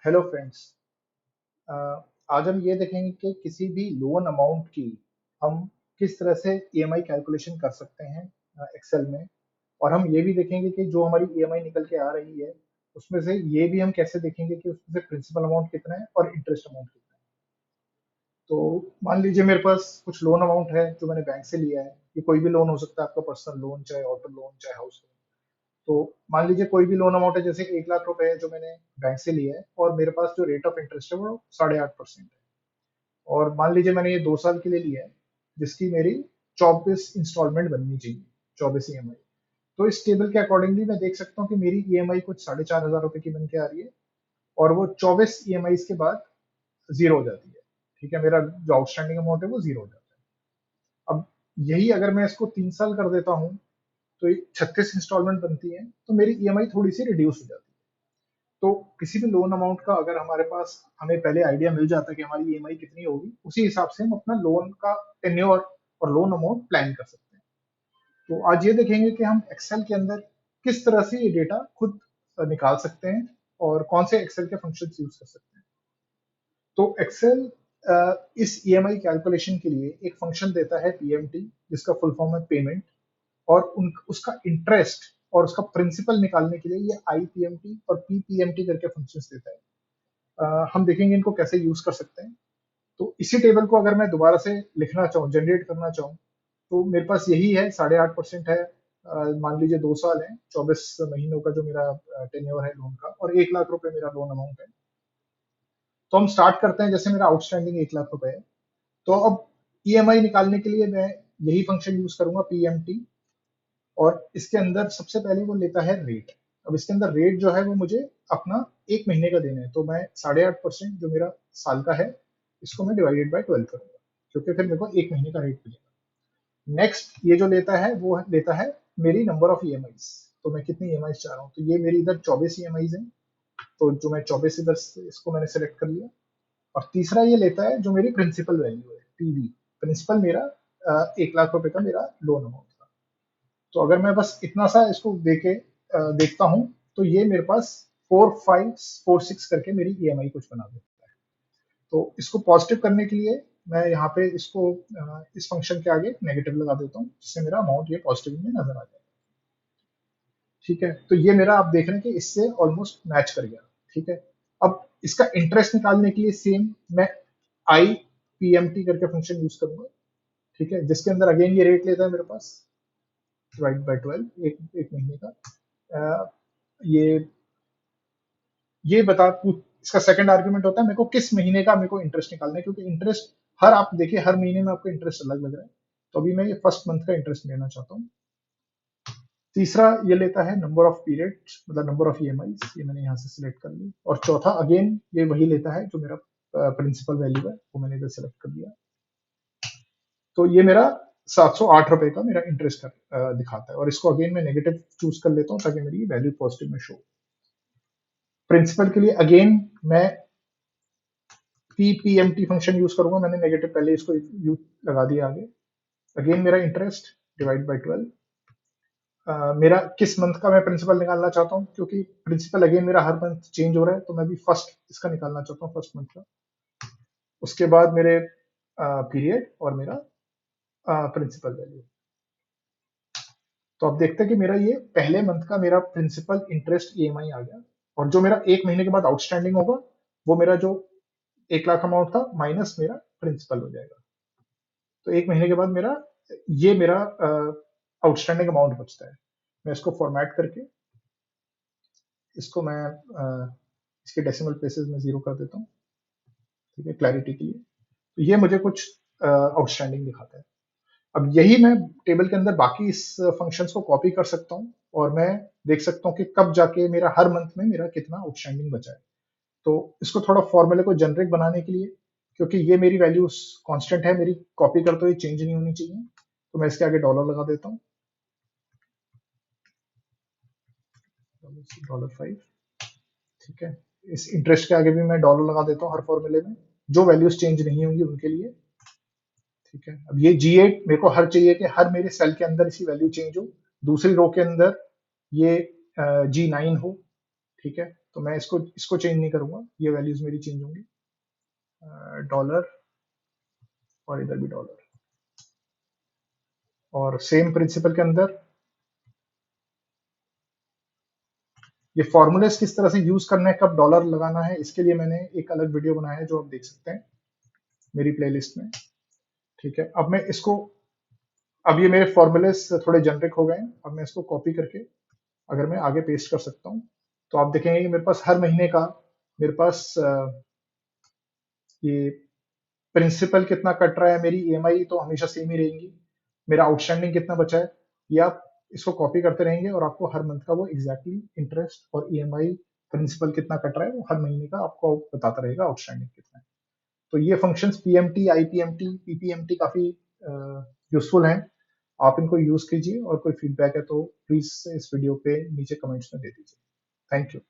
Hello friends. आज हम ये देखेंगे कि किसी भी लोन अमाउंट की हम किस तरह से ईएमआई कैलकुलेशन कर सकते हैं एक्सेल में। और हम ये भी देखेंगे कि जो हमारी ईएमआई निकल के आ रही है उसमें से ये भी हम कैसे देखेंगे कि उसमें से प्रिंसिपल अमाउंट कितना है और इंटरेस्ट अमाउंट कितना है। तो मान लीजिए मेरे पास कुछ लोन अमाउंट है जो मैंने बैंक से लिया है। ये कोई भी लोन हो सकता है, आपका पर्सनल लोन, चाहे ऑटो लोन, चाहे हाउस लोन। तो मान लीजिए कोई भी लोन अमाउंट है, जैसे 1 लाख रुपए है जो मैंने बैंक से लिया है, और मेरे पास जो रेट ऑफ इंटरेस्ट है वो 8.5% है। और मान लीजिए मैंने ये 2 साल के लिए लिया है, जिसकी मेरी 24 इंस्टॉलमेंट बननी चाहिए, 24 ईएमआई। तो इस टेबल के अकॉर्डिंगली मैं देख सकता हूँ कि मेरी ईएमआई कुछ 4,500 रुपए की बन के आ रही है, और वो 24 ईएमआई के बाद जीरो हो जाती है। ठीक है, मेरा जो आउटस्टैंडिंग अमाउंट है वो जीरो हो जाता है। अब यही अगर मैं इसको 3 साल कर देता हूँ तो 36 इंस्टॉलमेंट बनती है, तो मेरी ईएमआई थोड़ी सी रिड्यूस हो जाती है। तो किसी भी लोन अमाउंट का अगर हमारे पास हमें पहले आइडिया मिल जाता है कि हमारी ईएमआई कितनी होगी, उसी हिसाब से हम अपना लोन का टेन्योर और लोन अमाउंट प्लान कर सकते हैं। तो आज ये देखेंगे कि हम एक्सेल के अंदर किस तरह से ये डेटा खुद निकाल सकते हैं और कौन से एक्सेल के फंक्शन यूज कर सकते हैं। तो एक्सेल इस ईएमआई कैलकुलेशन के लिए एक फंक्शन देता है पीएमटी, जिसका फुल फॉर्म है पेमेंट। और उसका इंटरेस्ट और उसका प्रिंसिपल निकालने के लिए ये आईपीएमटी और पीपीएमटी करके फंक्शंस देता है। हम देखेंगे इनको कैसे यूज कर सकते हैं। तो इसी टेबल को अगर मैं दोबारा से लिखना चाहूँ, जनरेट करना चाहूँ, तो मेरे पास यही है, 8.5% है। मान लीजिए 2 साल है, 24 महीनों का जो मेरा टेन्योर है लोन का, और 1 लाख रुपए मेरा लोन अमाउंट है। तो हम स्टार्ट करते हैं। जैसे मेरा आउटस्टैंडिंग 1 लाख रुपए है, तो अब ईएमआई निकालने के लिए मैं यही फंक्शन यूज करूंगा, पीएमटी। और इसके अंदर सबसे पहले वो लेता है रेट। अब इसके अंदर रेट जो है वो मुझे अपना 1 महीने का देना है, तो मैं 8.5% जो मेरा साल का है, इसको मैं डिवाइडेड बाय 12 करूंगा, क्योंकि फिर मेरे को 1 महीने का रेट मिलेगा। नेक्स्ट ये जो लेता है वो लेता है मेरी नंबर ऑफ ईएमआईज। तो मैं कितनी ईएमआईज चाह रहा हूँ, तो ये मेरी इधर 24 ईएमआईज है, तो जो मैं 24 इधर से इसको मैंने सेलेक्ट कर लिया। और तीसरा ये लेता है जो मेरी प्रिंसिपल वैल्यू है, पीवी। प्रिंसिपल मेरा 1 लाख रुपए का मेरा लोन अमाउंट था। तो अगर मैं बस इतना सा इसको देखता हूँ, तो ये मेरे पास 4, 5, 4, 6 करके मेरी ईएमआई कुछ बना देता है। तो इसको पॉजिटिव करने के लिए मैं यहाँ पे इसको इस फंक्शन के आगे नेगेटिव लगा देता हूँ, जिससे मेरा अमाउंट ये पॉजिटिव में नजर आ जाए। ठीक है, तो ये मेरा आप देख रहे हैं कि इससे ऑलमोस्ट मैच कर गया। ठीक है, अब इसका इंटरेस्ट निकालने के लिए सेम मैं आई पीएमटी करके फंक्शन यूज करूंगा। ठीक है, जिसके अंदर अगेन ये रेट लेता है मेरे पास, डिवाइड बाय 12, एक महीने का। अ, ये इसका सेकंड आर्गुमेंट होता है मेरे को किस महीने का मेरे को इंटरेस्ट निकालना है, क्योंकि इंटरेस्ट हर, आप देखिए, हर महीने में आपको इंटरेस्ट अलग लग रहा है। तो अभी मैं ये फर्स्ट मंथ का इंटरेस्ट लेना चाहता हूँ। तीसरा ये लेता है नंबर ऑफ पीरियड, मतलब नंबर ऑफ ईएमआई, ये मैंने यहाँ से सिलेक्ट कर ली। और चौथा अगेन ये वही लेता है जो मेरा प्रिंसिपल वैल्यू है, वो मैंने इधर सेलेक्ट कर दिया। तो ये मेरा 708 रुपए का मेरा इंटरेस्ट दिखाता है, और इसको अगेन मैं नेगेटिव चूज कर लेता हूँ ताकि मेरी वैल्यू पॉजिटिव में शो। प्रिंसिपल के लिए अगेन मैं पीपीएमटी फंक्शन यूज करूंगा। मैंने नेगेटिव पहले इसको यूज लगा दिया आगे। अगेन मेरा इंटरेस्ट डिवाइड बाय 12। मेरा किस मंथ का मैं प्रिंसिपल निकालना चाहता हूँ, क्योंकि प्रिंसिपल अगेन मेरा हर मंथ चेंज हो रहा है, तो मैं भी फर्स्ट इसका निकालना चाहता हूँ, फर्स्ट मंथ का। उसके बाद मेरे पीरियड और मेरा प्रिंसिपल वैल्यू। तो आप देखते हैं कि मेरा ये पहले मंथ का मेरा प्रिंसिपल इंटरेस्ट ईएमआई आ गया। और जो मेरा 1 महीने के बाद आउटस्टैंडिंग होगा, वो मेरा जो 1 लाख अमाउंट था माइनस मेरा प्रिंसिपल हो जाएगा। तो 1 महीने के बाद मेरा आउटस्टैंडिंग अमाउंट बचता है। मैं इसको फॉर्मेट करके इसको मैं इसके डेसिमल प्लेसेस में जीरो कर देता हूँ, ठीक है, क्लैरिटी के लिए। तो ये मुझे कुछ आउटस्टैंडिंग दिखाता है। अब यही मैं टेबल के अंदर बाकी इस फंक्शंस को कॉपी कर सकता हूँ, और मैं देख सकता हूँ कि कब जाके मेरा हर मंथ में मेरा कितना आउटस्टैंडिंग बचा है। तो इसको थोड़ा फॉर्मूले को जनरेट बनाने के लिए, क्योंकि ये मेरी वैल्यू कांस्टेंट है, मेरी कॉपी करते हुए चेंज नहीं होनी चाहिए, तो मैं इसके आगे डॉलर लगा देता हूँ, $5। ठीक है, इस इंटरेस्ट के आगे भी मैं डॉलर लगा देता हूँ हर फॉर्मूले में, जो वैल्यूज चेंज नहीं होंगी उनके लिए। ठीक है, अब ये G8 मेरे को हर चाहिए कि हर मेरे सेल के अंदर इसकी वैल्यू चेंज हो, दूसरी रो के अंदर ये G9 हो। ठीक है, तो मैं इसको चेंज नहीं करूंगा, ये वैल्यूज मेरी चेंज होंगी, डॉलर और इधर भी डॉलर। और सेम प्रिंसिपल के अंदर ये फॉर्मूलेस किस तरह से यूज करना है, कब डॉलर लगाना है, इसके लिए मैंने एक अलग वीडियो बनाया है जो आप देख सकते हैं मेरी प्लेलिस्ट में। ठीक है, अब ये मेरे फॉर्मूलेस थोड़े जनरिक हो गए हैं। अब मैं इसको कॉपी करके अगर मैं आगे पेस्ट कर सकता हूँ, तो आप देखेंगे कि मेरे पास हर महीने का, मेरे पास ये प्रिंसिपल कितना कट रहा है, मेरी ईएमआई तो हमेशा सेम ही रहेंगी, मेरा आउटस्टैंडिंग कितना बचा है, ये आप इसको कॉपी करते रहेंगे और आपको हर मंथ का वो एग्जैक्टली इंटरेस्ट और ईएमआई प्रिंसिपल कितना कट रहा है वो हर महीने का आपको बताता रहेगा, आउटस्टैंडिंग कितना है। तो ये फंक्शंस पीएमटी, आईपीएमटी, पीपीएमटी काफी यूजफुल हैं, आप इनको यूज कीजिए। और कोई फीडबैक है तो प्लीज इस वीडियो पे नीचे कमेंट्स में दे दीजिए। Thank you.